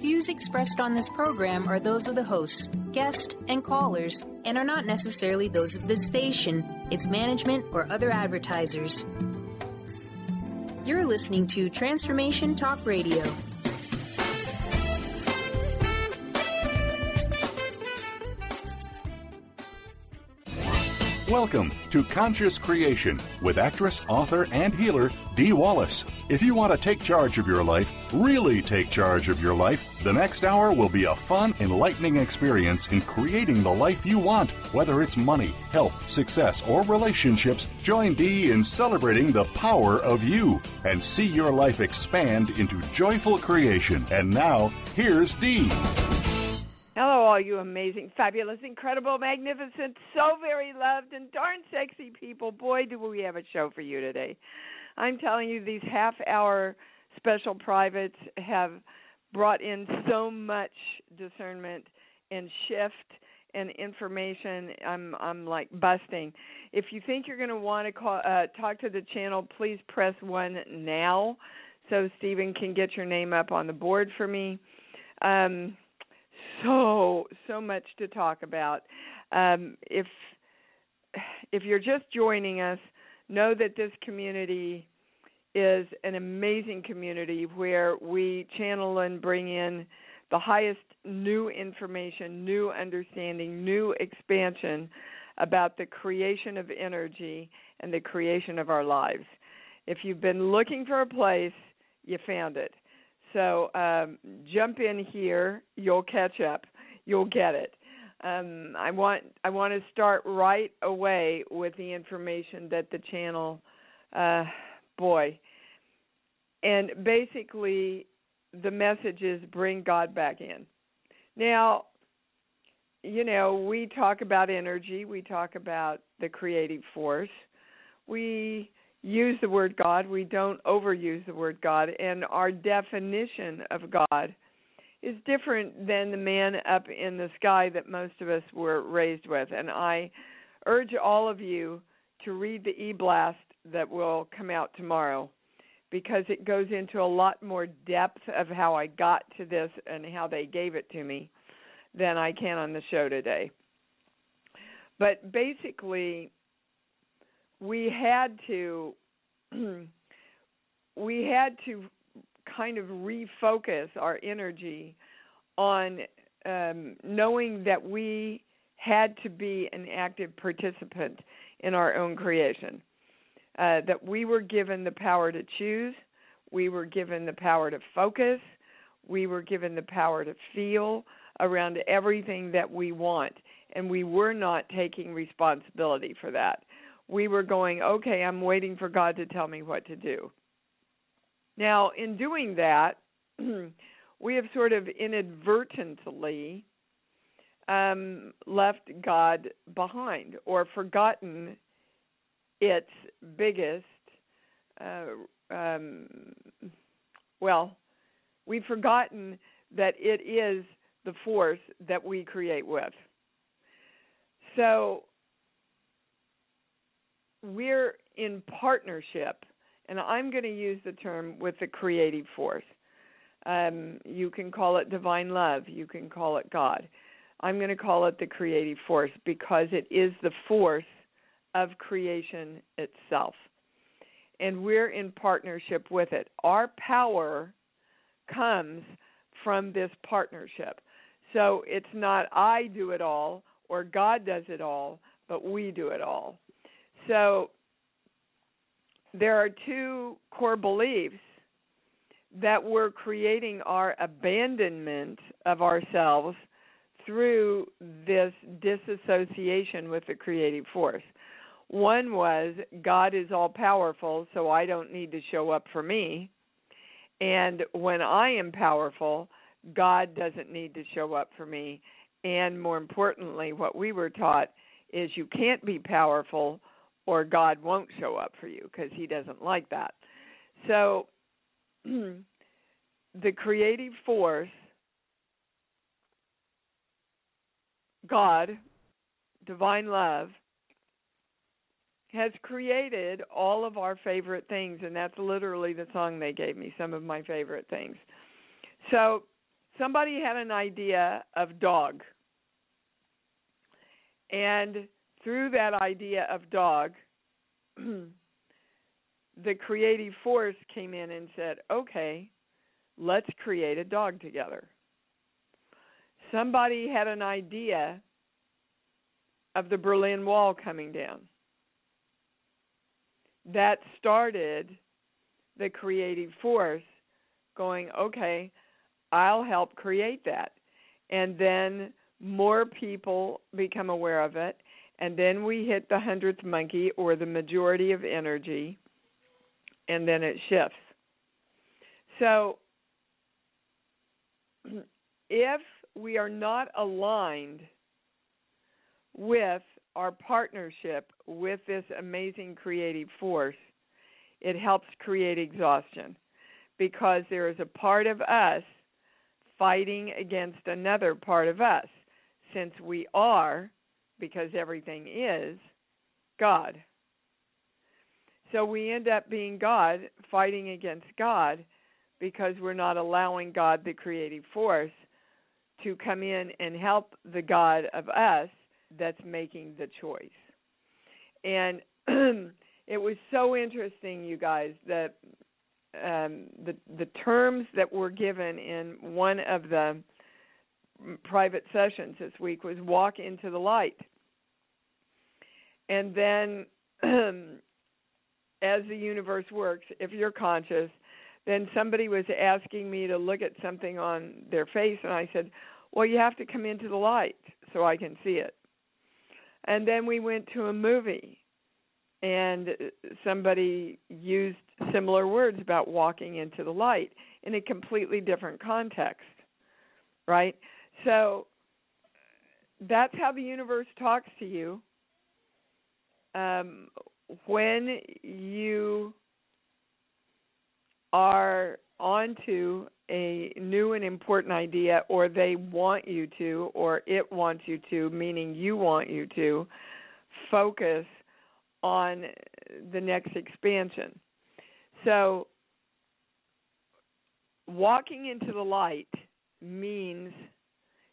views expressed on this program are those of the hosts, guests, and callers, and are not necessarily those of this station, its management, or other advertisers. You're listening to Transformation Talk Radio. Welcome to Conscious Creation with actress, author, and healer Dee Wallace. If you want to take charge of your life, really take charge of your life, the next hour will be a fun, enlightening experience in creating the life you want. Whether it's money, health, success, or relationships, join Dee in celebrating the power of you and see your life expand into joyful creation. And now, here's Dee. Hello, all you amazing, fabulous, incredible, magnificent, so very loved, and darn sexy people. Boy, do we have a show for you today. I'm telling you, these half-hour special privates have brought in so much discernment and shift and information. I'm like busting. If you think you're going to want to talk to the channel, please press 1 now so Stephen can get your name up on the board for me. So much to talk about. If you're just joining us, know that this community is an amazing community where we channel and bring in the highest new information, new understanding, new expansion about the creation of energy and the creation of our lives. If you've been looking for a place, you found it. So jump in here. You'll catch up. You'll get it. I want to start right away with the information that the channel, and basically the message is bring God back in. Now, you know, we talk about energy. We talk about the creative force. We use the word God. We don't overuse the word God. And our definition of God is different than the man up in the sky that most of us were raised with. And I urge all of you to read the e-blast that will come out tomorrow, because it goes into a lot more depth of how I got to this and how they gave it to me than I can on the show today. But basically, we had to kind of refocus our energy on knowing that we had to be an active participant in our own creation, that we were given the power to choose, we were given the power to focus, we were given the power to feel around everything that we want, and we were not taking responsibility for that. We were going, okay, I'm waiting for God to tell me what to do. Now, in doing that, we have sort of inadvertently left God behind or forgotten its biggest, we've forgotten that it is the force that we create with. So we're in partnership, and I'm going to use the term with the creative force. You can call it divine love. You can call it God. I'm going to call it the creative force because it is the force of creation itself. And we're in partnership with it. Our power comes from this partnership. So it's not I do it all or God does it all, but we do it all. So there are two core beliefs that we're creating our abandonment of ourselves through this disassociation with the creative force. One was, God is all-powerful, so I don't need to show up for me. And when I am powerful, God doesn't need to show up for me. And more importantly, what we were taught is you can't be powerful or God won't show up for you because he doesn't like that. So the creative force, God, divine love, has created all of our favorite things, and that's literally the song they gave me, some of my favorite things. So somebody had an idea of dog. And through that idea of dog, the creative force came in and said, okay, let's create a dog together. Somebody had an idea of the Berlin Wall coming down. That started the creative force going, okay, I'll help create that. And then more people become aware of it, and then we hit the 100th monkey, or the majority of energy, and then it shifts. So if we are not aligned with our partnership with this amazing creative force, it helps create exhaustion, because there is a part of us fighting against another part of us, since we are, because everything is, God. So we end up being God, fighting against God, because we're not allowing God, the creative force, to come in and help the God of us that's making the choice. And it was so interesting, you guys, that the terms that were given in one of the private sessions this week was walk into the light. And then as the universe works, if you're conscious, then somebody was asking me to look at something on their face, and I said, well, you have to come into the light so I can see it. And then we went to a movie, and somebody used similar words about walking into the light in a completely different context, right? So that's how the universe talks to you. When you are onto a new and important idea, or they want you to, or it wants you to, meaning you want you to, focus on the next expansion. So walking into the light means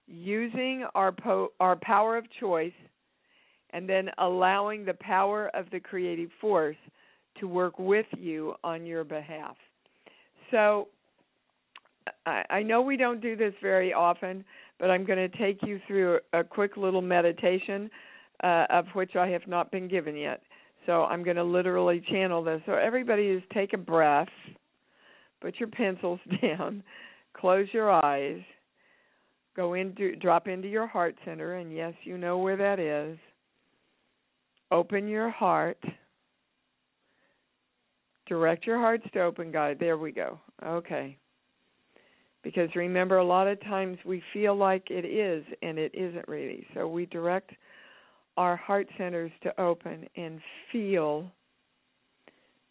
using our power of choice, and then allowing the power of the creative force to work with you on your behalf. So I know we don't do this very often, but I'm going to take you through a quick little meditation of which I have not been given yet. So I'm going to literally channel this. So everybody just take a breath, put your pencils down, close your eyes, drop into your heart center, and yes, you know where that is. Open your heart. Direct your hearts to open, God. There we go. Okay. Because remember, a lot of times we feel like it is, and it isn't really. So we direct our heart centers to open and feel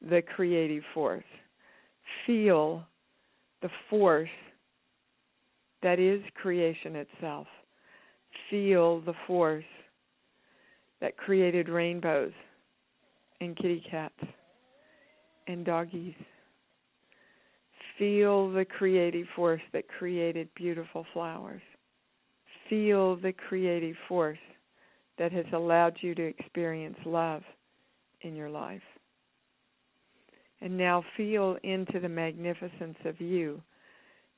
the creative force. Feel the force that is creation itself. Feel the force that created rainbows and kitty cats and doggies. Feel the creative force that created beautiful flowers. Feel the creative force that has allowed you to experience love in your life. And now feel into the magnificence of you,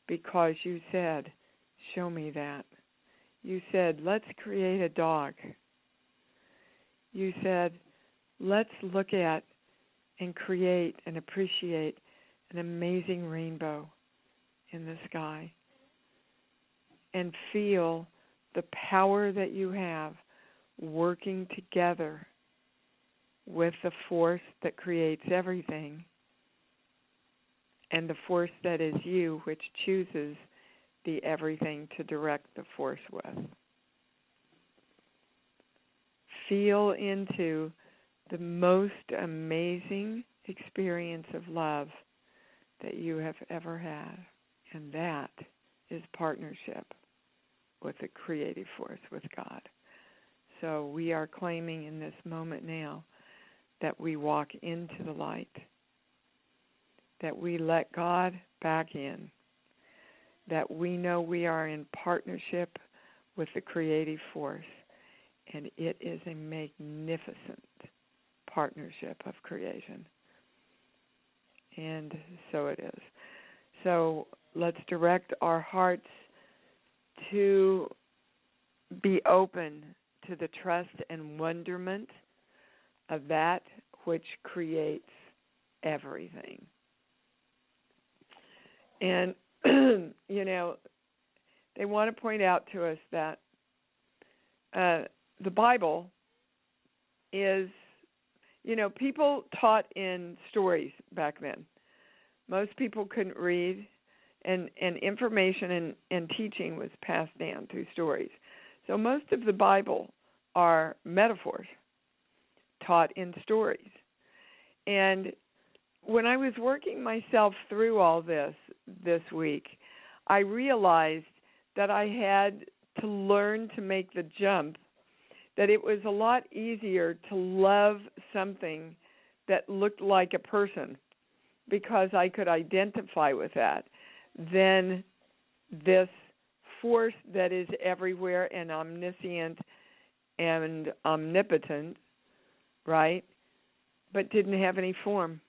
because you said, show me that. You said, let's create a dog. You said, let's look at and create and appreciate an amazing rainbow in the sky, and feel the power that you have working together with the force that creates everything, and the force that is you, which chooses the everything to direct the force with. Feel into the most amazing experience of love that you have ever had, and that is partnership with the creative force, with God. So we are claiming in this moment now that we walk into the light, that we let God back in, that we know we are in partnership with the creative force, and it is a magnificent partnership of creation. And so it is. So let's direct our hearts to be open to the trust and wonderment of that which creates everything. And, they want to point out to us that the Bible is, people taught in stories back then. Most people couldn't read, and information and teaching was passed down through stories. So most of the Bible are metaphors taught in stories. And when I was working myself through all this week, I realized that I had to learn to make the jump, that it was a lot easier to love something that looked like a person because I could identify with that than this force that is everywhere and omniscient and omnipotent, right, but didn't have any form.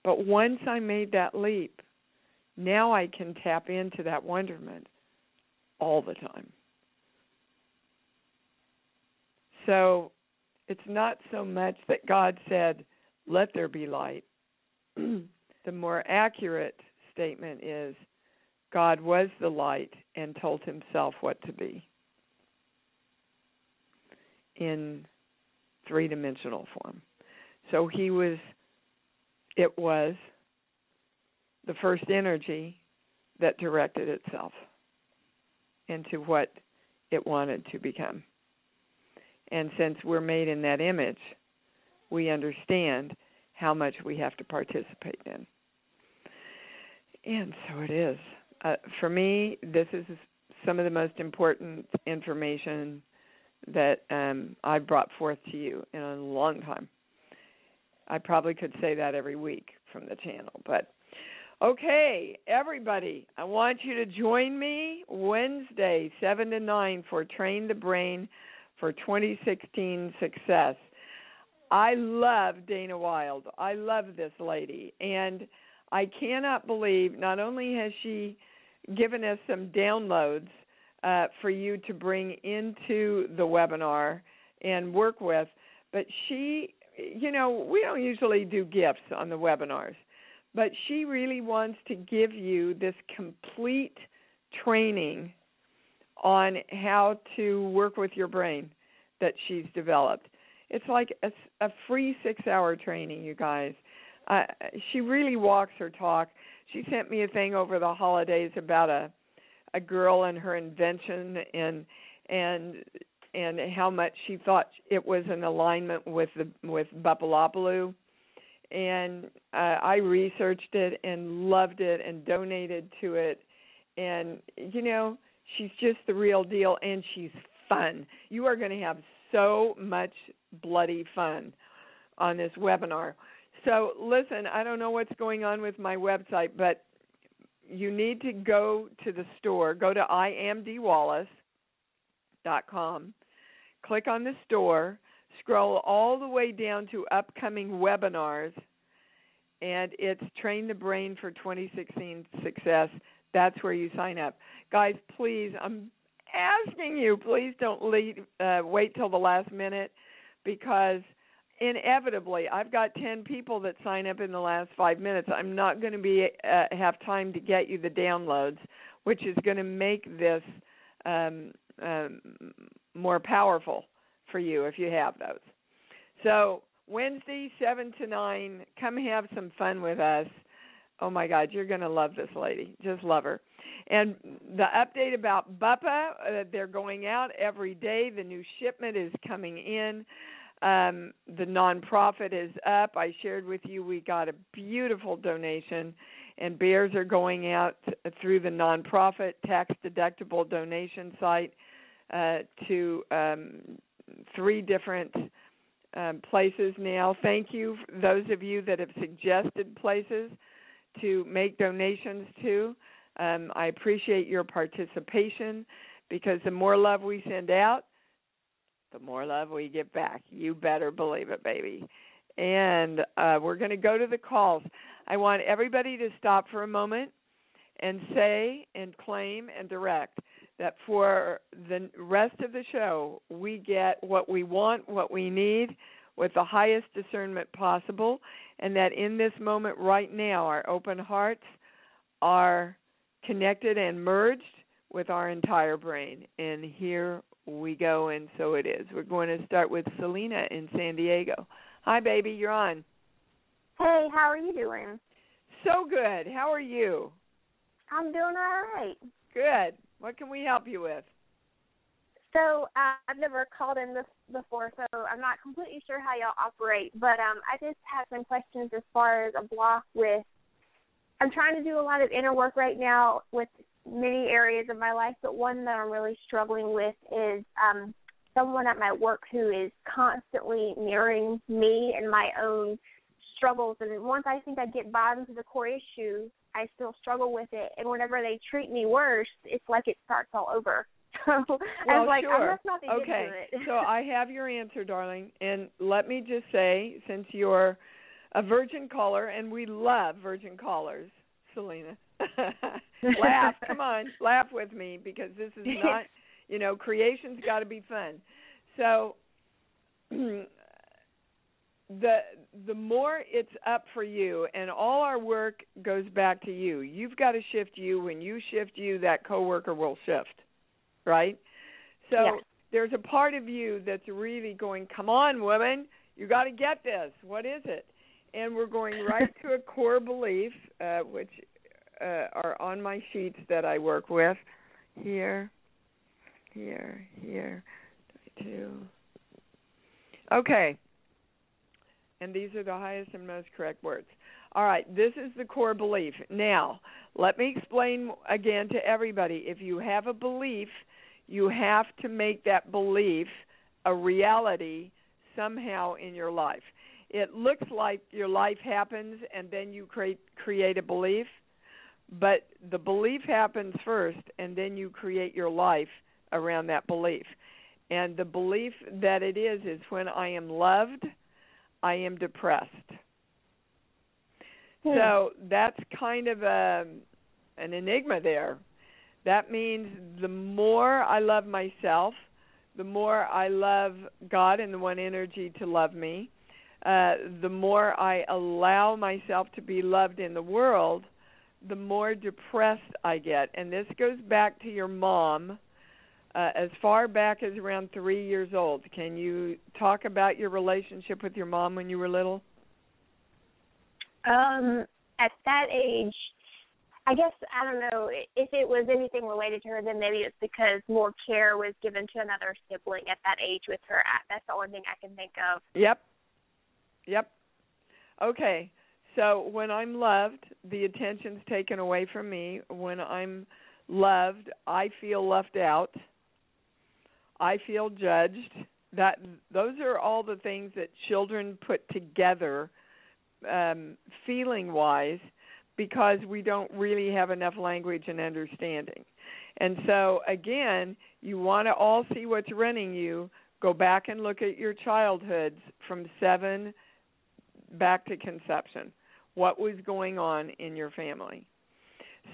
But once I made that leap, now I can tap into that wonderment all the time. So it's not so much that God said, let there be light. The more accurate statement is, God was the light and told himself what to be in three-dimensional form. So it was the first energy that directed itself into what it wanted to become. And since we're made in that image, we understand how much we have to participate in. And so it is. For me, this is some of the most important information that I've brought forth to you in a long time. I probably could say that every week from the channel. But, okay, everybody, I want you to join me Wednesday, 7 to 9, for Train the Brain for 2016 Success. I love Dana Wilde. I love this lady. And I cannot believe not only has she given us some downloads for you to bring into the webinar and work with, but she, we don't usually do gifts on the webinars, but she really wants to give you this complete training on how to work with your brain that she's developed. It's like a free 6-hour training, you guys. She really walks her talk. She sent me a thing over the holidays about a girl and her invention and how much she thought it was in alignment with Bupalopoly. And I researched it and loved it and donated to it. And, she's just the real deal, and she's fun. You are going to have so much bloody fun on this webinar. So listen, I don't know what's going on with my website, but you need to go to the store. Go to iamdwallace.com. Click on the store. Scroll all the way down to upcoming webinars, and it's Train the Brain for 2016 Success. That's where you sign up. Guys, please, I'm asking you, please don't wait till the last minute, because inevitably, I've got 10 people that sign up in the last 5 minutes. I'm not going to have time to get you the downloads, which is going to make this more powerful for you if you have those. So Wednesday, 7 to 9, come have some fun with us. Oh, my God, you're going to love this lady. Just love her. And the update about BUPA, they're going out every day. The new shipment is coming in. The nonprofit is up. I shared with you we got a beautiful donation, and bears are going out through the nonprofit tax-deductible donation site to 3 different places now. Thank you, those of you that have suggested places to make donations to. I appreciate your participation, because the more love we send out, the more love we get back. You better believe it, baby. And we're going to go to the calls. I want everybody to stop for a moment and say and claim and direct that for the rest of the show, we get what we want, what we need, with the highest discernment possible, and that in this moment right now, our open hearts are connected and merged with our entire brain. And here we go, and so it is. We're going to start with Selena in San Diego. Hi, baby, you're on. Hey, how are you doing? So good. How are you? I'm doing all right. Good. What can we help you with? So I've never called in this before, so I'm not completely sure how y'all operate, but I just have some questions as far as a block with, I'm trying to do a lot of inner work right now with many areas of my life, but one that I'm really struggling with is someone at my work who is constantly mirroring me and my own struggles. And once I think I get bottom to the core issue, I still struggle with it. And whenever they treat me worse, it's like it starts all over. So I was like, sure. I must not be getting to it. So I have your answer, darling. And let me just say, since you're a virgin caller, and we love virgin callers, Selena, laugh, come on, laugh with me, because this is not, creation's got to be fun. So the more it's up for you, and all our work goes back to you. You've got to shift you. When you shift you, that coworker will shift, right? So there's a part of you that's really going, come on, woman, you got to get this. What is it? And we're going right to a core belief, which are on my sheets that I work with. Here. 22. Okay. And these are the highest and most correct words. All right, this is the core belief. Now, let me explain again to everybody. If you have a belief, you have to make that belief a reality somehow in your life. It looks like your life happens and then you create a belief, but the belief happens first and then you create your life around that belief. And the belief that it is when I am loved, I am depressed. So that's kind of an enigma there. That means the more I love myself, the more I love God and the one energy to love me, the more I allow myself to be loved in the world, the more depressed I get. And this goes back to your mom, as far back as around 3 years old. Can you talk about your relationship with your mom when you were little? At that age, I guess, I don't know, if it was anything related to her, then maybe it's because more care was given to another sibling at that age with her. That's the only thing I can think of. Yep. Okay, so when I'm loved, the attention's taken away from me. When I'm loved, I feel left out. I feel judged. Those are all the things that children put together feeling-wise, because we don't really have enough language and understanding. And so, again, you want to all see what's running you. Go back and look at your childhoods from 7 back to conception. What was going on in your family?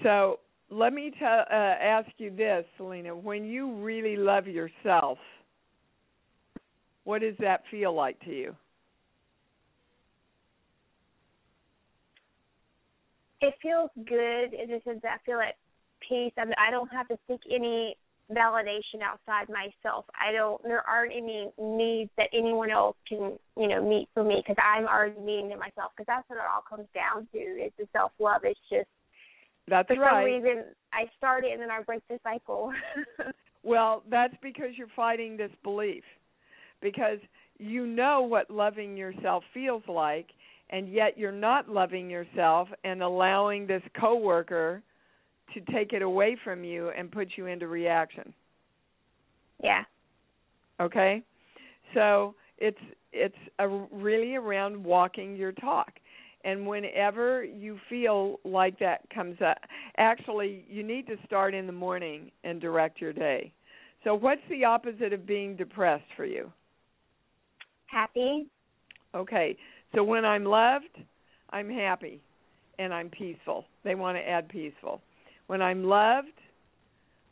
So let me ask you this, Selena. When you really love yourself, what does that feel like to you? It feels good in the sense that I feel at peace. I mean, I don't have to seek any validation outside myself. There aren't any needs that anyone else can, meet for me, because I'm already meeting them myself, because that's what it all comes down to, is the self-love. It's just, that's for right. some reason, I start it and then I break the cycle. Well, that's because you're fighting this belief, because you know what loving yourself feels like, and yet you're not loving yourself and allowing this coworker to take it away from you and put you into reaction. Yeah. Okay? So it's really around walking your talk. And whenever you feel like that comes up, actually, you need to start in the morning and direct your day. So what's the opposite of being depressed for you? Happy. Okay. So when I'm loved, I'm happy and I'm peaceful. They want to add peaceful. When I'm loved,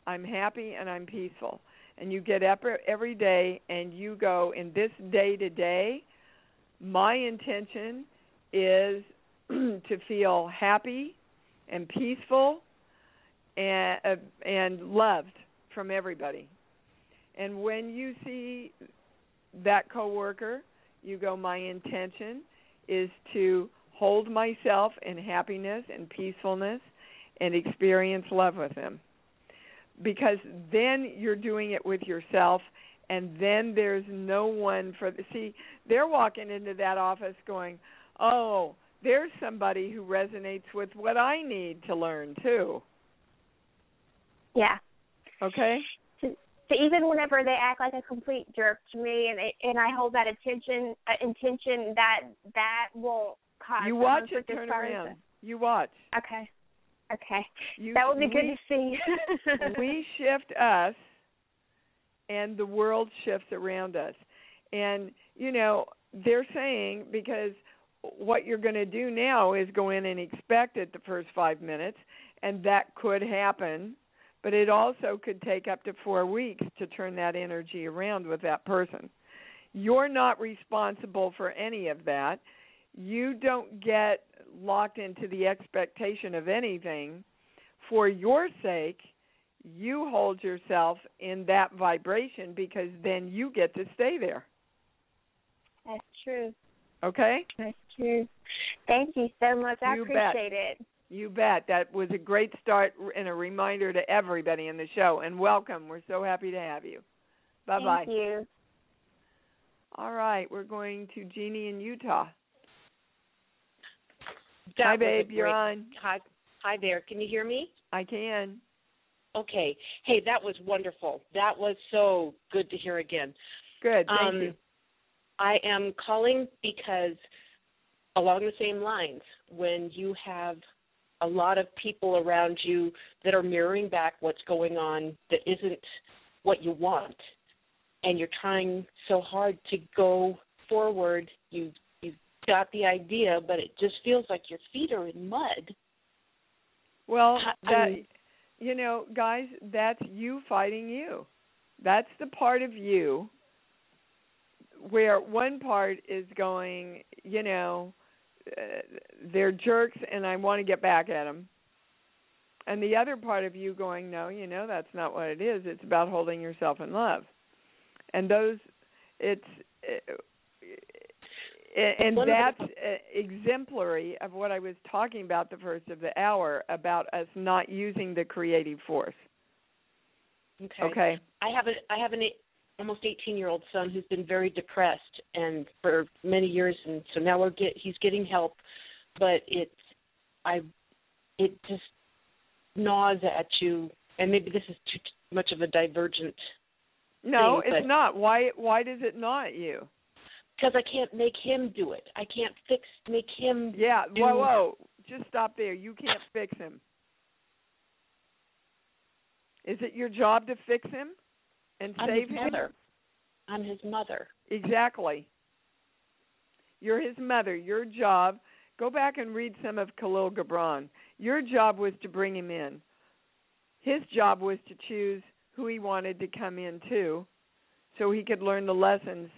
I'm happy and I'm peaceful. And you get up every day and you go, in this day-to-day, my intention is to feel happy and peaceful and loved from everybody. And when you see that coworker, you go, my intention is to hold myself in happiness and peacefulness and experience love with them. Because then you're doing it with yourself, and then there's no one see, they're walking into that office going, oh, there's somebody who resonates with what I need to learn too. Yeah. Okay? So even whenever they act like a complete jerk to me, and I hold that intention, that won't cause. You watch it turn around. You watch. Okay. That would be good to see. We shift us, and the world shifts around us. And, they're saying, because what you're going to do now is go in and expect it the first 5 minutes, and that could happen, but it also could take up to 4 weeks to turn that energy around with that person. You're not responsible for any of that. You don't get locked into the expectation of anything. For your sake, you hold yourself in that vibration, because then you get to stay there. That's true. Okay? That's true. Thank you so much. I appreciate it. You bet. That was a great start and a reminder to everybody in the show. And welcome. We're so happy to have you. Bye-bye. Thank you. All right. We're going to Jeannie in Utah. Hi, babe. You're on. Hi there. Can you hear me? I can. Okay. Hey, that was wonderful. That was so good to hear again. Good. Thank you. I am calling because along the same lines, when you have a lot of people around you that are mirroring back what's going on that isn't what you want, and you're trying so hard to go forward, you've got the idea, but it just feels like your feet are in mud. Well, guys, that's you fighting you. That's the part of you where one part is going, they're jerks and I want to get back at them. And the other part of you going, no, that's not what it is. It's about holding yourself in love. And that's exemplary of what I was talking about the first of the hour, about us not using the creative force. Okay. I have an almost 18-year-old son who's been very depressed and for many years, and so now he's getting help, but it just gnaws at you, and maybe this is too much of a divergent. No, thing, it's not. Why does it gnaw at you? Because I can't make him do it. I can't make him. Yeah. Whoa! Just stop there. You can't fix him. Is it your job to fix him and save him? I'm his mother. Exactly. You're his mother. Your job, go back and read some of Khalil Gibran. Your job was to bring him in. His job was to choose who he wanted to come into so he could learn the lessons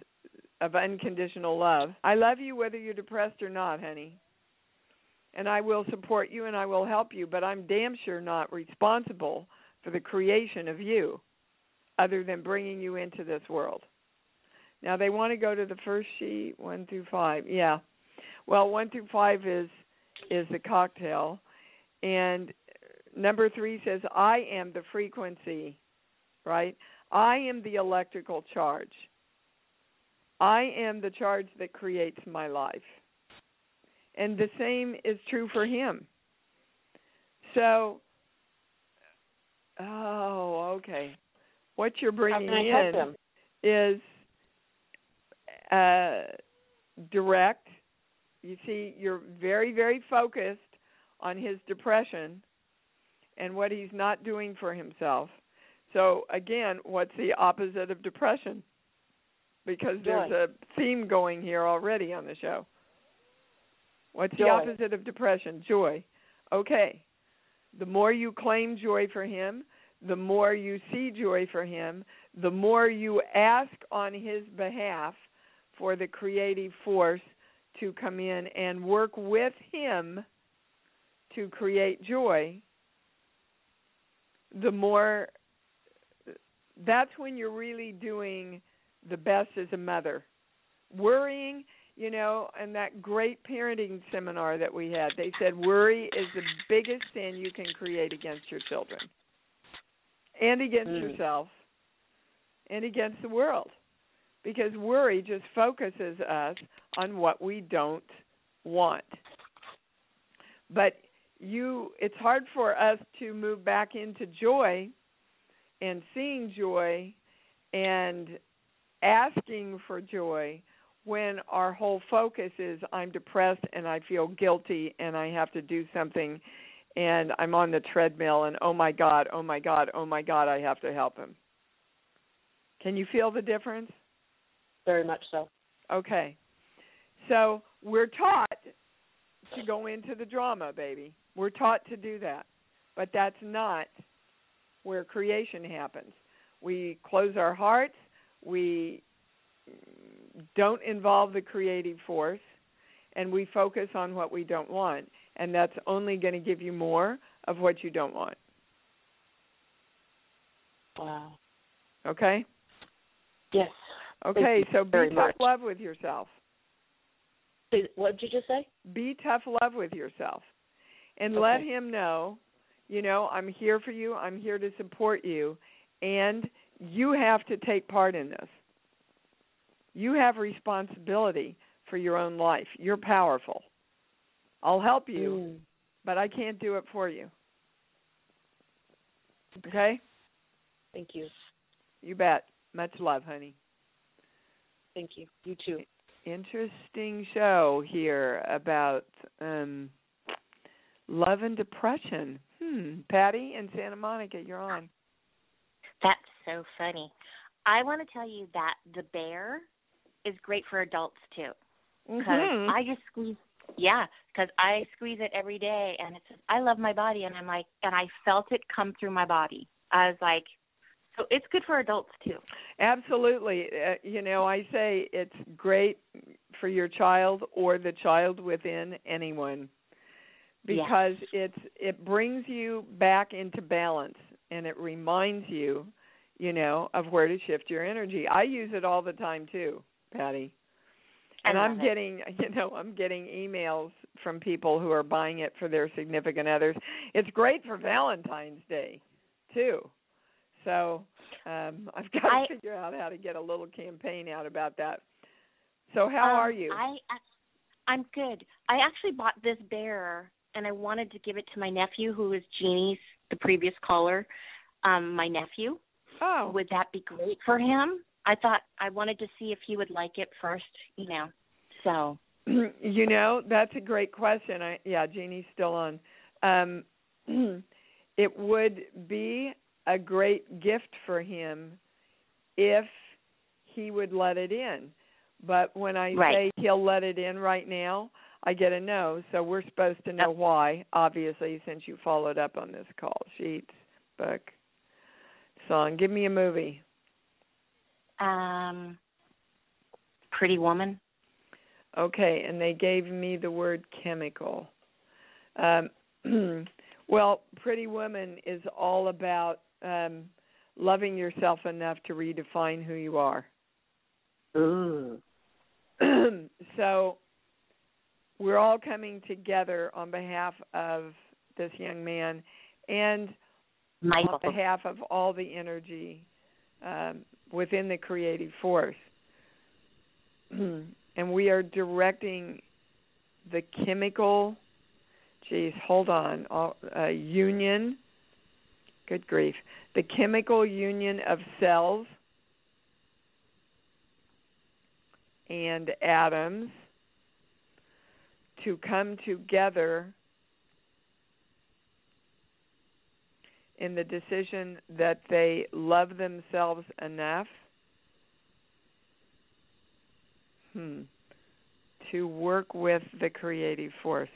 of unconditional love. I love you whether you're depressed or not, honey. And I will support you and I will help you, but I'm damn sure not responsible for the creation of you, other than bringing you into this world. Now, they want to go to the first sheet, 1 through 5. Yeah. Well, 1 through 5 is the cocktail. And number 3 says, I am the frequency, right? I am the electrical charge. I am the charge that creates my life. And the same is true for him. So, okay. What you're bringing in is direct. You see, you're very, very focused on his depression and what he's not doing for himself. So, again, what's the opposite of depression? Because there's a theme going here already on the show. What's the opposite of depression? Joy. Okay. The more you claim joy for him, the more you see joy for him, the more you ask on his behalf for the creative force to come in and work with him to create joy, the more, that's when you're really doing the best as a mother. Worrying, you know, and that great parenting seminar that we had, they said worry is the biggest sin you can create against your children and against yourself and against the world, because worry just focuses us on what we don't want. But it's hard for us to move back into joy and seeing joy and asking for joy when our whole focus is I'm depressed and I feel guilty and I have to do something and I'm on the treadmill and oh my God, I have to help him. Can you feel the difference? Very much so. Okay. So we're taught to go into the drama, baby. We're taught to do that. But that's not where creation happens. We close our hearts. We don't involve the creative force, and we focus on what we don't want. And that's only going to give you more of what you don't want. Wow. Okay? Yes. Okay, so be tough love with yourself. What did you just say? Be tough love with yourself. And let him know, you know, I'm here for you, I'm here to support you, and you have to take part in this. You have responsibility for your own life. You're powerful. I'll help you, but I can't do it for you. Okay? Thank you. You bet. Much love, honey. Thank you. You too. Interesting show here about love and depression. Patty in Santa Monica, you're on. That's so funny. I want to tell you that the bear is great for adults too. Because I just squeeze, because I squeeze it every day, and it's I love my body, and I'm like, and I felt it come through my body. I was like, so it's good for adults too. Absolutely. You know, I say it's great for your child or the child within anyone, because it brings you back into balance, and it reminds you, you know, of where to shift your energy. I use it all the time too, Patty. And I'm getting emails from people who are buying it for their significant others. It's great for Valentine's Day too. So I've got to figure out how to get a little campaign out about that. So how are you? I'm good. I actually bought this bear, and I wanted to give it to my nephew, who is Jeannie's, the previous caller, my nephew. Oh. Would that be great for him? I thought I wanted to see if he would like it first, you know. So. You know, that's a great question. Jeannie's still on. It would be a great gift for him if he would let it in. But when I say he'll let it in right now, I get a no. So we're supposed to know why, obviously, since you followed up on this call. Sheets, book, song. Give me a movie. Pretty Woman. Okay, and they gave me the word chemical. Well, Pretty Woman is all about loving yourself enough to redefine who you are. Ooh. So we're all coming together on behalf of this young man and on behalf of all the energy within the creative force. And we are directing the chemical, union, good grief, the chemical union of cells and atoms to come together in the decision that they love themselves enough to work with the creative force.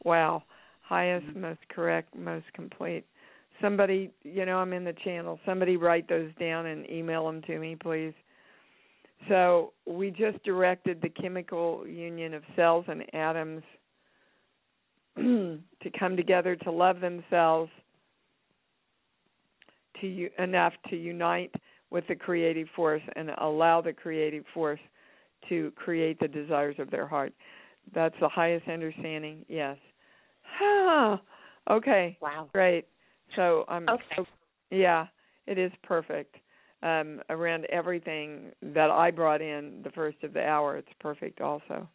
Wow. Highest, most correct, most complete. Somebody, I'm in the channel. Somebody write those down and email them to me, please. So we just directed the chemical union of cells and atoms to come together to love themselves enough to unite with the creative force and allow the creative force to create the desires of their heart. That's the highest understanding, yes. Okay. Wow. Great. So okay. Yeah, it is perfect. Around everything that I brought in the first of the hour, it's perfect also.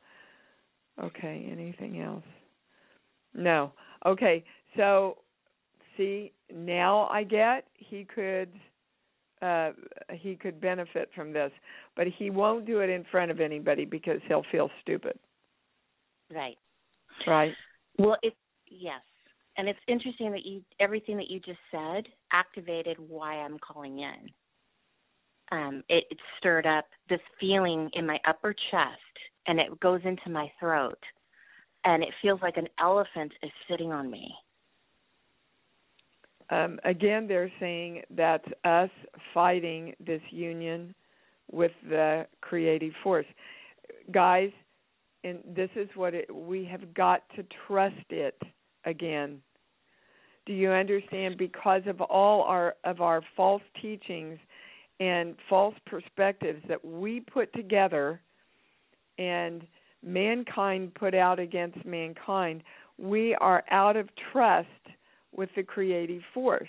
Okay, anything else? No. Okay, so see, now I get he could benefit from this, but he won't do it in front of anybody because he'll feel stupid. Right. Right. Well, yes. And it's interesting that everything that you just said activated why I'm calling in. It stirred up this feeling in my upper chest, and it goes into my throat, and it feels like an elephant is sitting on me. Again, they're saying that's us fighting this union with the creative force. Guys, and this is what we have got to trust it again. Do you understand? Because of all of our false teachings and false perspectives that we put together and mankind put out against mankind, we are out of trust with the creative force.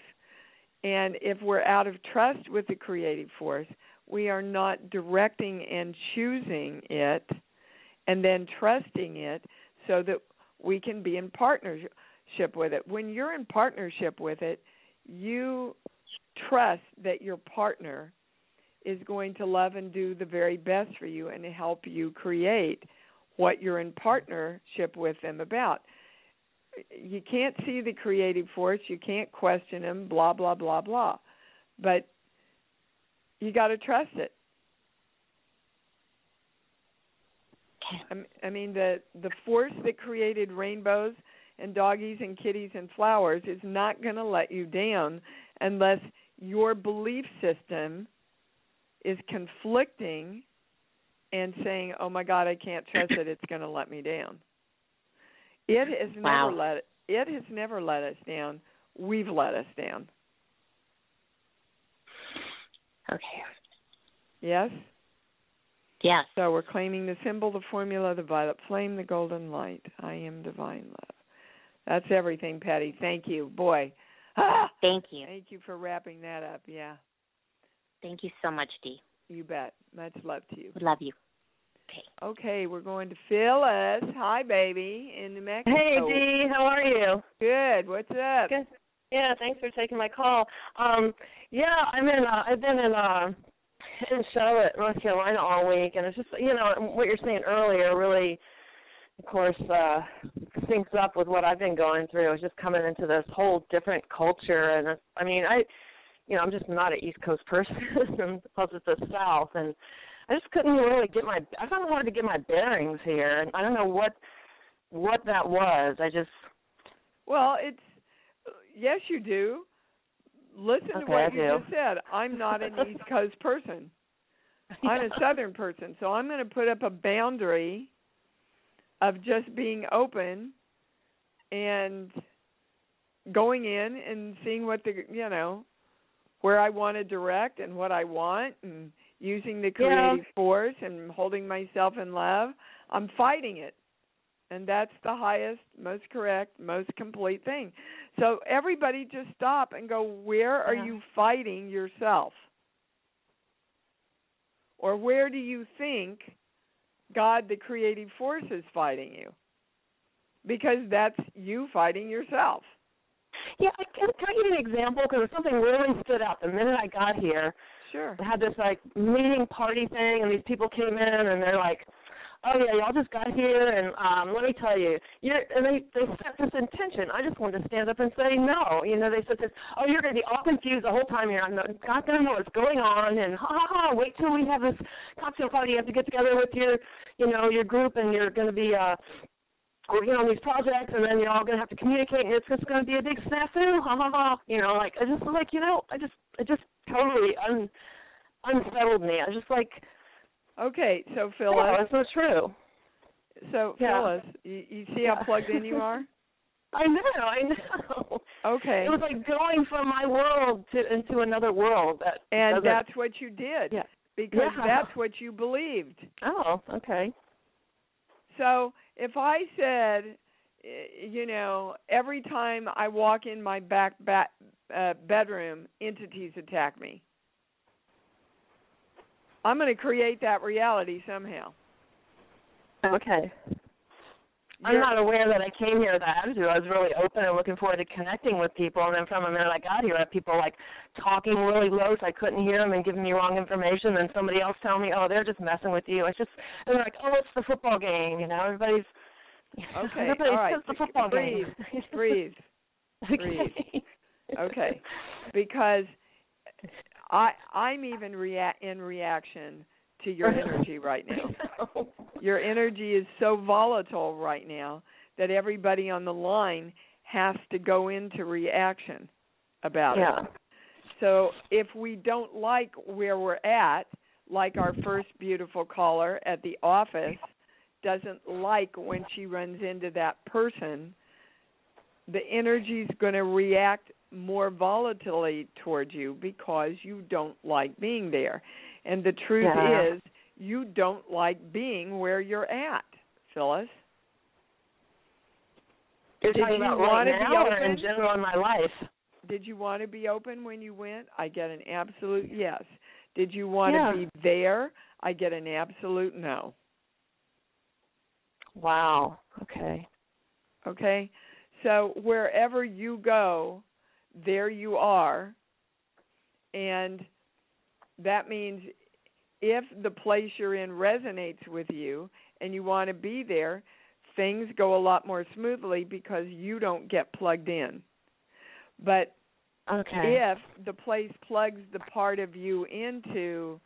And if we're out of trust with the creative force, we are not directing and choosing it and then trusting it so that we can be in partnership with it. When you're in partnership with it, you trust that your partner is going to love and do the very best for you and help you create what you're in partnership with them about. You can't see the creative force, you can't question them, blah, blah, blah, blah. But you got to trust it. I mean, the force that created rainbows and doggies and kitties and flowers is not going to let you down unless your belief system is conflicting and saying, oh, my God, I can't trust it, it's going to let me down. It has never let us down. We've let us down. Okay. Yes? Yes. So we're claiming the symbol, the formula, the violet flame, the golden light. I am divine love. That's everything, Patty. Thank you. Boy. Thank you. Thank you for wrapping that up. Yeah. Thank you so much, Dee. You bet. Much love to you. Love you. Okay, we're going to Phyllis. Hi, baby, in New Mexico. Hey, Dee. How are you? Good. What's up? Good. Yeah, thanks for taking my call. I've been in Charlotte, North Carolina all week, and it's just, what you're saying earlier really, of course, syncs up with what I've been going through. It's just coming into this whole different culture, and I'm just not an East Coast person, plus it's the South, and I just couldn't really I found it hard to get my bearings here, and I don't know what that was. Well, yes, you do. Listen to what you just said. I'm not an East Coast person. I'm a Southern person, so I'm going to put up a boundary of just being open and going in and seeing what where I want to direct and what I want, and using the creative force and holding myself in love. I'm fighting it. And that's the highest, most correct, most complete thing. So everybody just stop and go, where are you fighting yourself? Or where do you think God, the creative force, is fighting you? Because that's you fighting yourself. Yeah, can I give you an example? Because something really stood out the minute I got here. Sure. I had this meeting party thing, and these people came in, and they're like, oh yeah, y'all just got here, and let me tell you, and they set this intention. I just wanted to stand up and say no. They said this, oh, you're going to be all confused the whole time here. I'm not going to know what's going on, and wait till we have this cocktail party. You have to get together with your group, and you're going to be working on these projects, and then you're all going to have to communicate, and it's just going to be a big snafu. It just totally unsettled me. I was just like, okay, so Phyllis. Yeah, that's not true. So Phyllis, you see how plugged in you are? I know. Okay. It was like going from my world into another world. And that's what you did. Yeah. Because that's what you believed. Oh, okay. So if I said, every time I walk in my back bedroom, entities attack me, I'm going to create that reality somehow. Okay. I'm not aware that I came here with that attitude. I was really open and looking forward to connecting with people, and then from the minute I got here, I had people talking really low so I couldn't hear them and giving me wrong information, and somebody else telling me, oh, they're just messing with you. And they're like, oh, it's the football game, everybody's okay. All right. It's the football game. Breathe. Okay. Okay. Because I'm even in reaction to your energy right now. Your energy is so volatile right now that everybody on the line has to go into reaction about it. So if we don't like where we're at, like our first beautiful caller at the office doesn't like when she runs into that person, the energy's going to react more volatilely towards you because you don't like being there. And the truth is, you don't like being where you're at, Phyllis. You're talking about right now or in general in my life? Did you want to be open when you went? I get an absolute yes. Did you want to be there? I get an absolute no. Wow. Okay. Okay. So wherever you go, there you are. And that means if the place you're in resonates with you and you want to be there, things go a lot more smoothly because you don't get plugged in. But if the place plugs the part of you into,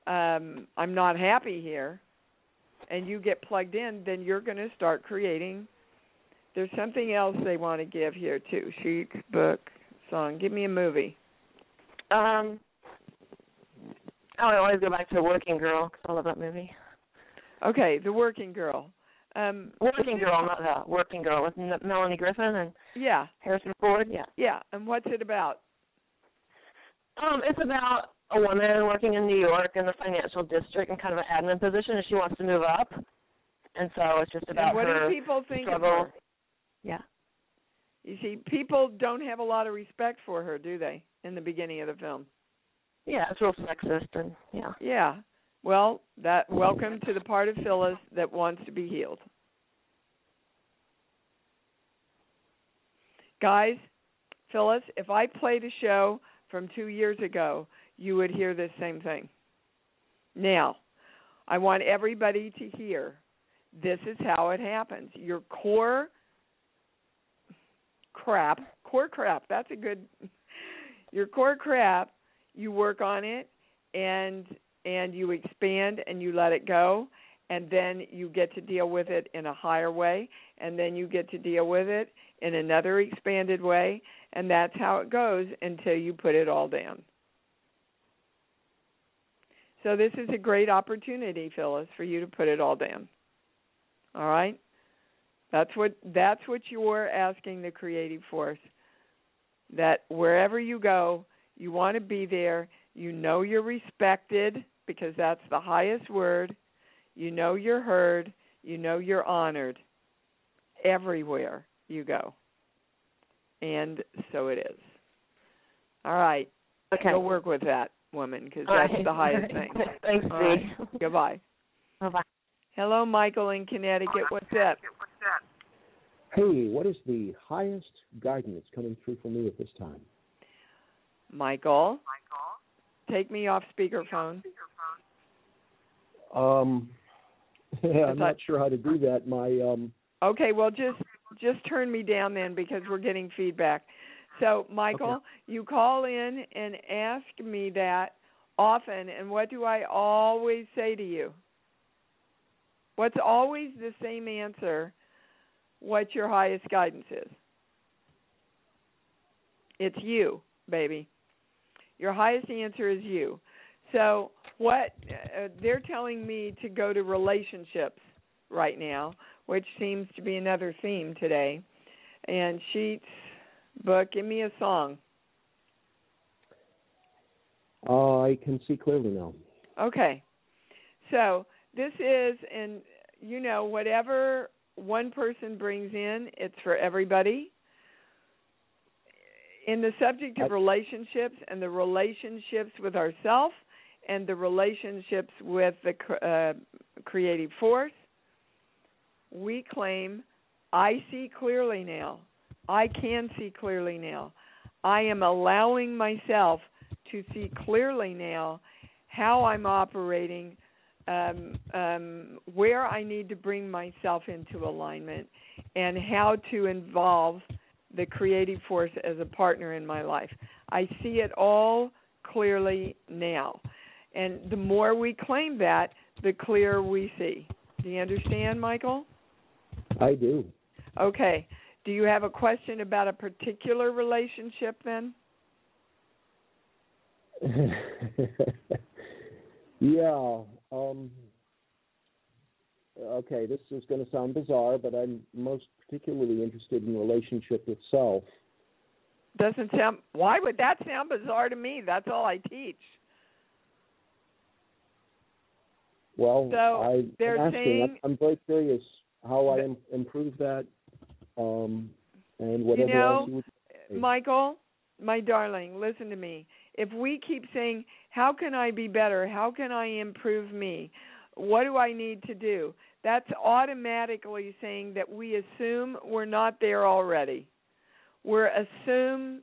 I'm not happy here, and you get plugged in, then you're going to start creating. There's something else they want to give here, too. Sheet, book, song. Give me a movie. I always go back to Working Girl because I love that movie. Okay, The Working Girl. Working Girl, not that. Working Girl with Melanie Griffin and Harrison Ford. Yeah, and what's it about? It's about a woman working in New York in the financial district in kind of an admin position, and she wants to move up. And so it's just about what her do people think struggle. Of her? Yeah. You see, people don't have a lot of respect for her, do they, in the beginning of the film? Yeah, it's real sexist and Yeah. Well, welcome to the part of Phyllis that wants to be healed. Guys, Phyllis, if I played a show from 2 years ago, you would hear this same thing. Now, I want everybody to hear this is how it happens. Your core crap, that's a good, your core crap, you work on it and you expand and you let it go, and then you get to deal with it in a higher way, and then you get to deal with it in another expanded way, and that's how it goes until you put it all down. So this is a great opportunity, Phyllis, for you to put it all down. All right? That's what you're asking the creative force, that wherever you go, you want to be there. You know you're respected because that's the highest word. You know you're heard. You know you're honored everywhere you go. And so it is. All right. Okay. Go work with that woman because that's the highest thing. Thanks, All right. Goodbye. Bye-bye. Hello, Michael in Connecticut. What's up? Hey, what is the highest guidance coming through for me at this time? Michael, take me off speakerphone. I'm not sure how to do that. Okay, well, just turn me down then because we're getting feedback. So, Michael, okay. You call in and ask me that often, and what do I always say to you? What's always the same answer? What your highest guidance is? It's you, baby. Your highest answer is you. So what they're telling me to go to relationships right now, which seems to be another theme today. And Sheets book, give me a song. I can see clearly now. Okay. So this is, and you know, whatever one person brings in, it's for everybody. In the subject of relationships and the relationships with ourselves and the relationships with the creative force, we claim, I see clearly now. I can see clearly now. I am allowing myself to see clearly now how I'm operating, where I need to bring myself into alignment, and how to involve the creative force as a partner in my life. I see it all clearly now. And the more we claim that, the clearer we see. Do you understand, Michael? I do. Okay. Do you have a question about a particular relationship then? Yeah. Okay, this is going to sound bizarre, but I'm most particularly interested in relationship with self. Doesn't sound. Why would that sound bizarre to me? That's all I teach. Well, so they're saying, I'm very curious how I improve that, and whatever else you would say. Michael, my darling, listen to me. If we keep saying, how can I be better? How can I improve me? What do I need to do? That's automatically saying that we assume we're not there already. We assume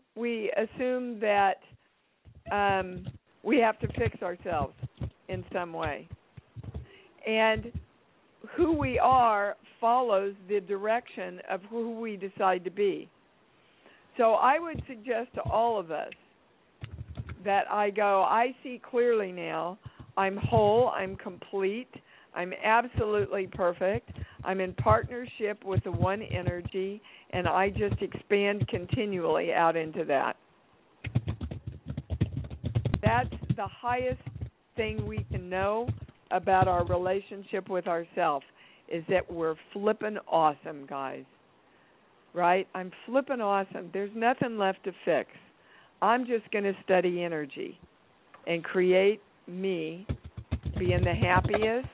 that we have to fix ourselves in some way. And who we are follows the direction of who we decide to be. So I would suggest to all of us that I see clearly now. I'm whole, I'm complete, I'm absolutely perfect. I'm in partnership with the one energy, and I just expand continually out into that. That's the highest thing we can know about our relationship with ourselves, is that we're flippin' awesome, guys. Right? I'm flippin' awesome. There's nothing left to fix. I'm just going to study energy and create me being the happiest,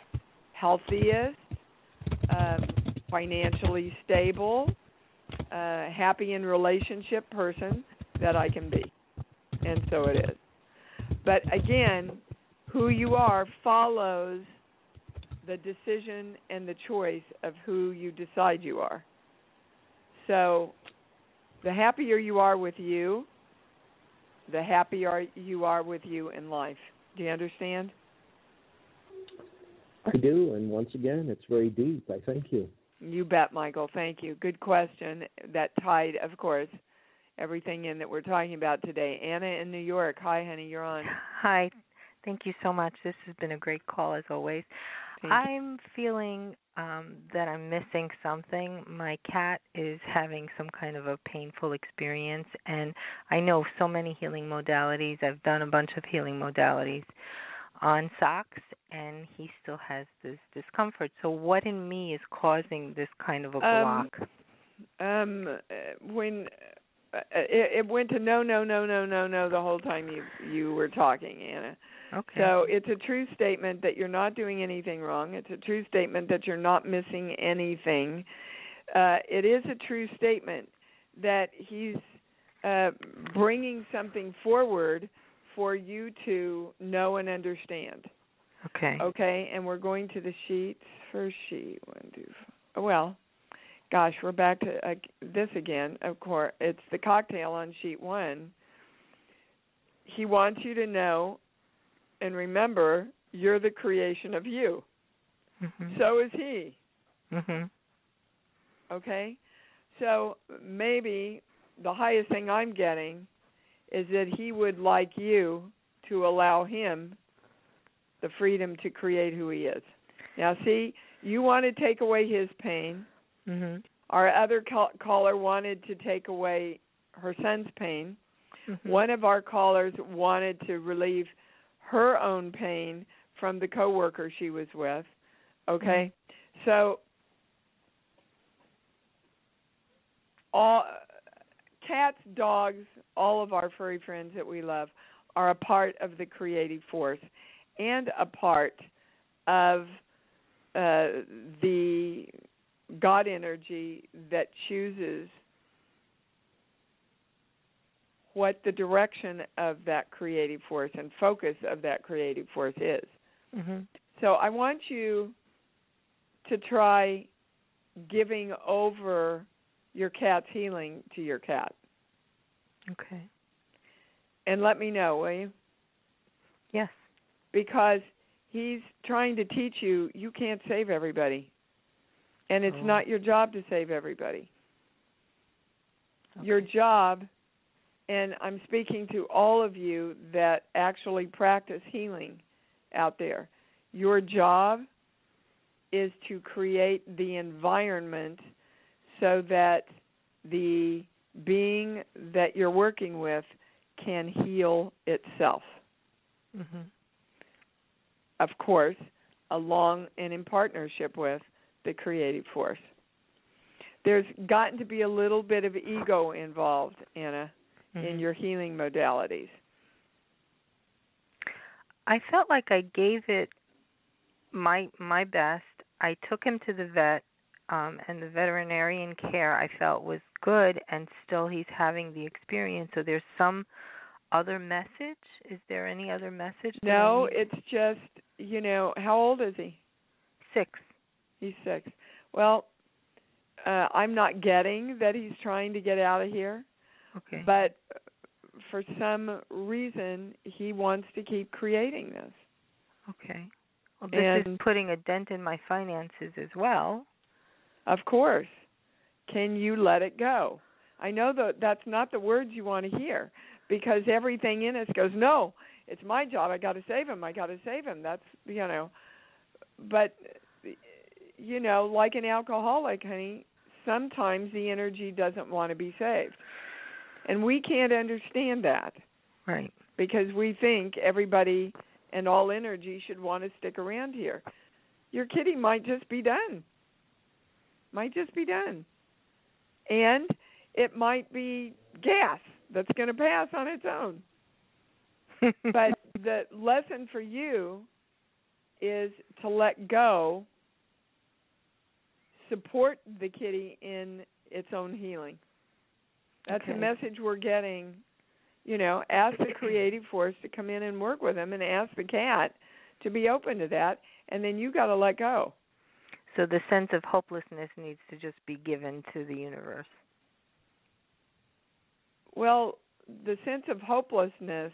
healthiest, financially stable, happy in relationship person that I can be. And so it is. But again, who you are follows the decision and the choice of who you decide you are. So the happier you are with you, the happier you are with you in life. Do you understand? I do, and once again, it's very deep. I thank you. You bet, Michael. Thank you. Good question. That tied, of course, everything in that we're talking about today. Anna in New York. Hi, honey. You're on. Hi. Thank you so much. This has been a great call, as always. I'm feeling that I'm missing something. My cat is having some kind of a painful experience, and I know so many healing modalities. I've done a bunch of healing modalities on socks, and he still has this discomfort. So what in me is causing this kind of a block? When it went to no the whole time you were talking, Anna. Okay. So it's a true statement that you're not doing anything wrong. It's a true statement that you're not missing anything. It is a true statement that he's bringing something forward for you to know and understand. Okay. Okay, and we're going to the sheets. First sheet, 1, 2, 4. Well, gosh, we're back to this again. Of course, it's the cocktail on sheet 1. He wants you to know and remember, you're the creation of you. So is he. Mhm. Okay? So maybe the highest thing I'm getting is that he would like you to allow him the freedom to create who he is. Now, see, you want to take away his pain. Mhm. Our other caller wanted to take away her son's pain. Mhm. One of our callers wanted to relieve her own pain from the coworker she was with. Okay? So all cats, dogs, all of our furry friends that we love are a part of the creative force and a part of the God energy that chooses what the direction of that creative force and focus of that creative force is. Mhm. So I want you to try giving over your cat's healing to your cat. Okay. And let me know, will you? Yes. Because he's trying to teach you can't save everybody. And it's not your job to save everybody. Okay. Your job, and I'm speaking to all of you that actually practice healing out there, your job is to create the environment so that the being that you're working with can heal itself. Mhm. Of course, along and in partnership with the creative force. There's gotten to be a little bit of ego involved, Anna, in your healing modalities. I felt like I gave it my best. I took him to the vet, and the veterinarian care I felt was good, and still he's having the experience. So there's some other message? Is there any other message? No, it's just, how old is he? 6. He's 6. Well, I'm not getting that he's trying to get out of here. Okay. But for some reason, he wants to keep creating this. Okay. Well, this is putting a dent in my finances as well. Of course. Can you let it go? I know that that's not the words you want to hear, because everything in us goes, no, it's my job. I got to save him. I got to save him. That's, But, like an alcoholic, honey, sometimes the energy doesn't want to be saved. And we can't understand that. Right. Because we think everybody and all energy should want to stick around here. Your kitty might just be done. Might just be done. And it might be gas that's going to pass on its own. But the lesson for you is to let go, support the kitty in its own healing. That's the message we're getting. Ask the creative force to come in and work with him, and ask the cat to be open to that, and then you got to let go. So the sense of hopelessness needs to just be given to the universe. Well, the sense of hopelessness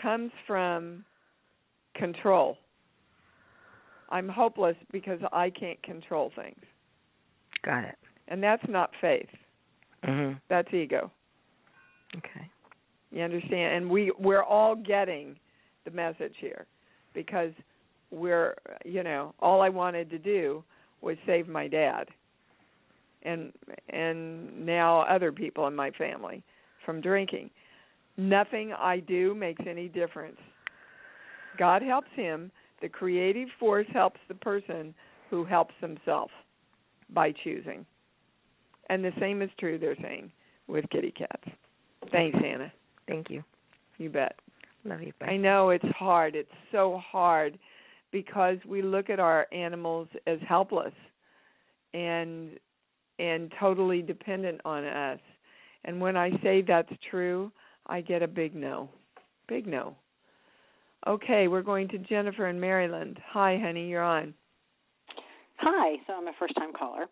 comes from control. I'm hopeless because I can't control things. Got it. And that's not faith. Mm-hmm. That's ego. Okay. You understand? And we're all getting the message here, because we're, all I wanted to do was save my dad and now other people in my family from drinking. Nothing I do makes any difference. God helps him. The creative force helps the person who helps himself by choosing. And the same is true, they're saying, with kitty cats. Thanks, Hannah. Thank you. You bet. Love you. Bye. I know it's hard. It's so hard because we look at our animals as helpless and totally dependent on us. And when I say that's true, I get a big no. Big no. Okay, we're going to Jennifer in Maryland. Hi, honey, you're on. Hi, so I'm a first-time caller.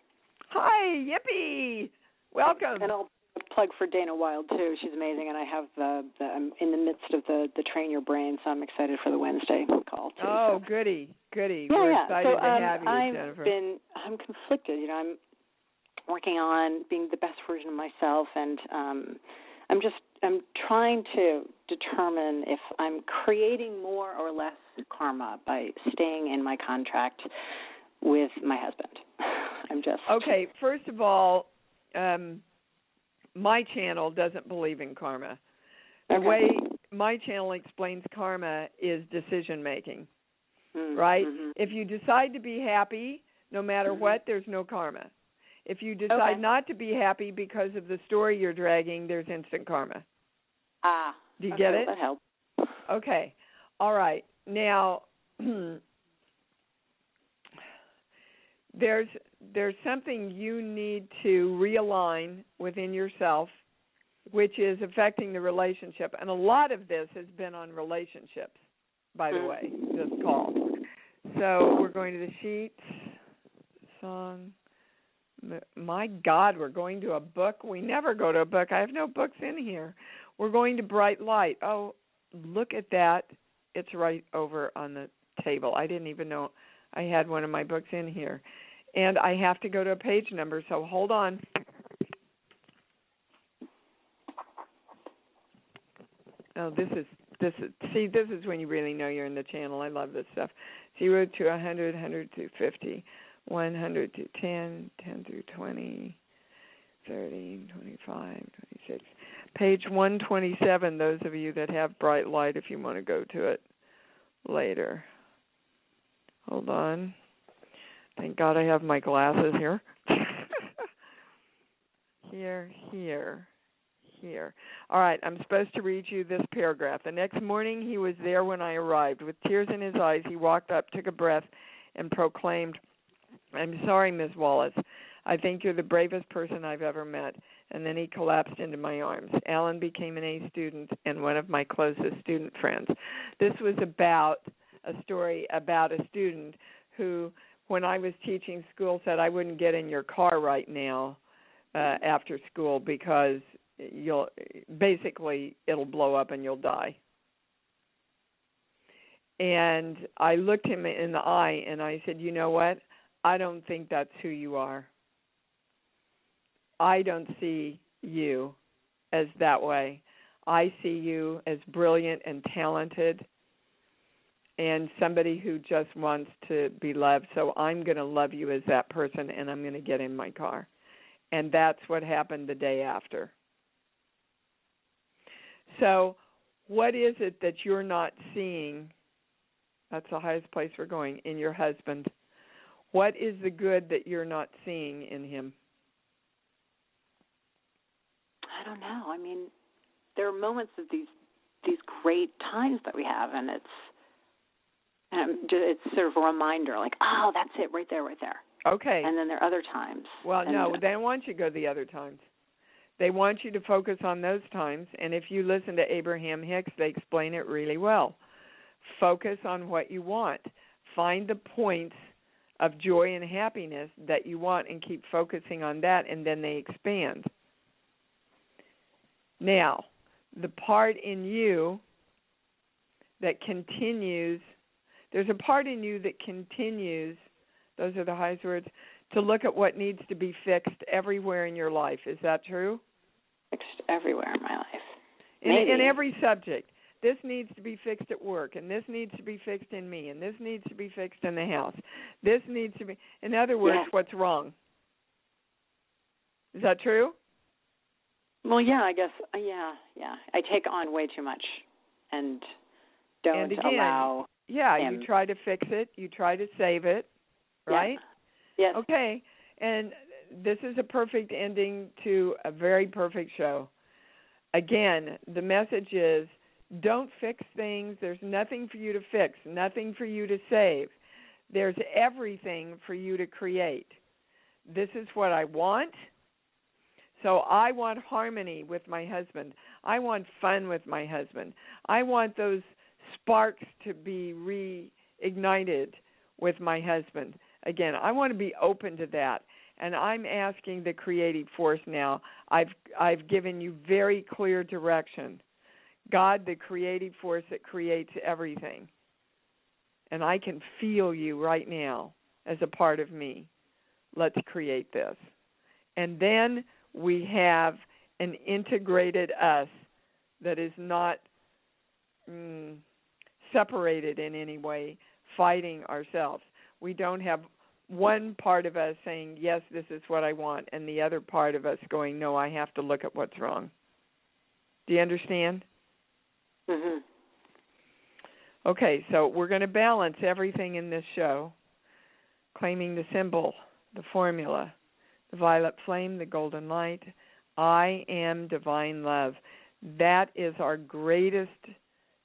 Hi, yippee! Welcome. And I'll plug for Dana Wild too. She's amazing, and I have I'm in the midst of the Train Your Brain, so I'm excited for the Wednesday call too. Oh, so. goody. Yeah, We're yeah. excited to have you, Jennifer. I'm conflicted. I'm working on being the best version of myself, and I'm trying to determine if I'm creating more or less karma by staying in my contract with my husband. Okay, first of all, my channel doesn't believe in karma. The way my channel explains karma is decision making, right? Mm-hmm. If you decide to be happy, no matter what, there's no karma. If you decide not to be happy because of the story you're dragging, there's instant karma. Do you get it? That helps. Okay. All right. Now, there's something you need to realign within yourself, which is affecting the relationship. And a lot of this has been on relationships, by the way, this call. So we're going to the sheets, song. My God, we're going to a book. We never go to a book. I have no books in here. We're going to Bright Light. Oh, look at that. It's right over on the table. I didn't even know I had one of my books in here. And I have to go to a page number, so hold on. Oh, this is when you really know you're in the channel. I love this stuff. 0 to 100, 100 to 50, 100 to 10, 10 through 20, 30, 25, 26. Page 127, those of you that have Bright Light, if you want to go to it later. Hold on. Thank God I have my glasses here. Here. All right, I'm supposed to read you this paragraph. The next morning he was there when I arrived. With tears in his eyes, he walked up, took a breath, and proclaimed, "I'm sorry, Miss Wallace. I think you're the bravest person I've ever met." And then he collapsed into my arms. Alan became an A student and one of my closest student friends. This was about a story about a student who, when I was teaching school, said I wouldn't get in your car right now after school because it'll blow up and you'll die. And I looked him in the eye and I said, you know what? I don't think that's who you are. I don't see you as that way. I see you as brilliant and talented and somebody who just wants to be loved. So I'm going to love you as that person, and I'm going to get in my car. And that's what happened the day after. So what is it that you're not seeing? That's the highest place we're going, in your husband. What is the good that you're not seeing in him? I don't know. I mean, there are moments of these great times that we have, and it's sort of a reminder, like, oh, that's it, right there. Okay. And then there are other times. Well, no, they don't want you to go the other times. They want you to focus on those times, and if you listen to Abraham Hicks, they explain it really well. Focus on what you want. Find the points of joy and happiness that you want and keep focusing on that, and then they expand. Now, the part in you that continues, there's a part in you that continues, those are the highest words, to look at what needs to be fixed everywhere in your life. Is that true? Fixed everywhere in my life. In every subject. This needs to be fixed at work, and this needs to be fixed in me, and this needs to be fixed in the house. This needs to be, in other words, what's wrong? Is that true? Well, yeah, I guess, yeah. I take on way too much and don't allow him. You try to fix it. You try to save it, right? Yes. Okay, and this is a perfect ending to a very perfect show. Again, the message is, don't fix things. There's nothing for you to fix, nothing for you to save. There's everything for you to create. This is what I want. So I want harmony with my husband. I want fun with my husband. I want those sparks to be reignited with my husband. Again, I want to be open to that. And I'm asking the creative force now. I've given you very clear direction. God, the creative force that creates everything. And I can feel you right now as a part of me. Let's create this. And then we have an integrated us that is not separated in any way, fighting ourselves. We don't have one part of us saying, yes, this is what I want, and the other part of us going, no, I have to look at what's wrong. Do you understand? Mm-hmm. Okay, so we're going to balance everything in this show, claiming the symbol, the formula, the violet flame, the golden light. I am divine love. That is our greatest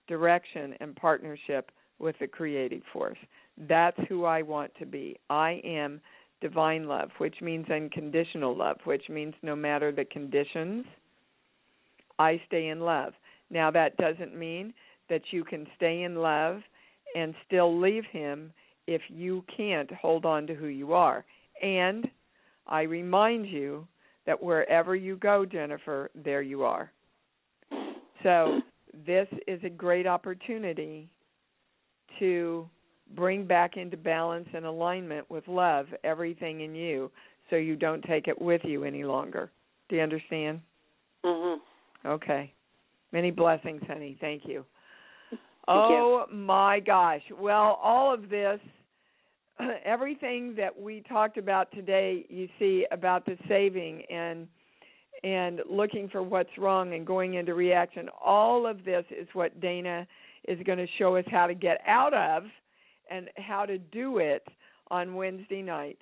direction and partnership with the creative force. That's who I want to be. I am divine love, which means unconditional love, which means no matter the conditions, I stay in love. Now, that doesn't mean that you can stay in love and still leave him if you can't hold on to who you are. And I remind you that wherever you go, Jennifer, there you are. So this is a great opportunity to bring back into balance and alignment with love everything in you so you don't take it with you any longer. Do you understand? Mm-hmm. Okay. Many blessings, honey. Thank you. Thank you. My gosh. Well, all of this, everything that we talked about today, you see, about the saving and looking for what's wrong and going into reaction, all of this is what Dana is going to show us how to get out of and how to do it on Wednesday night.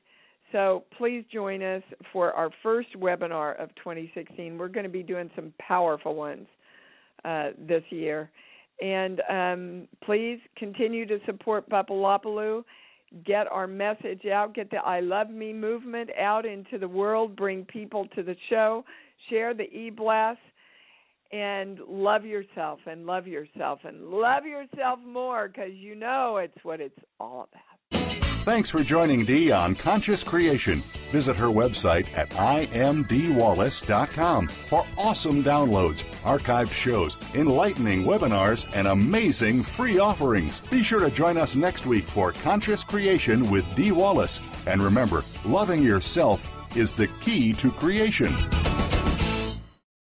So please join us for our first webinar of 2016. We're going to be doing some powerful ones this year. And please continue to support Papalopaloo. Get our message out. Get the I Love Me movement out into the world. Bring people to the show. Share the e-blast. And love yourself and love yourself and love yourself more, because you know it's what it's all about. Thanks for joining Dee on Conscious Creation. Visit her website at imdwallace.com for awesome downloads, archived shows, enlightening webinars, and amazing free offerings. Be sure to join us next week for Conscious Creation with Dee Wallace. And remember, loving yourself is the key to creation.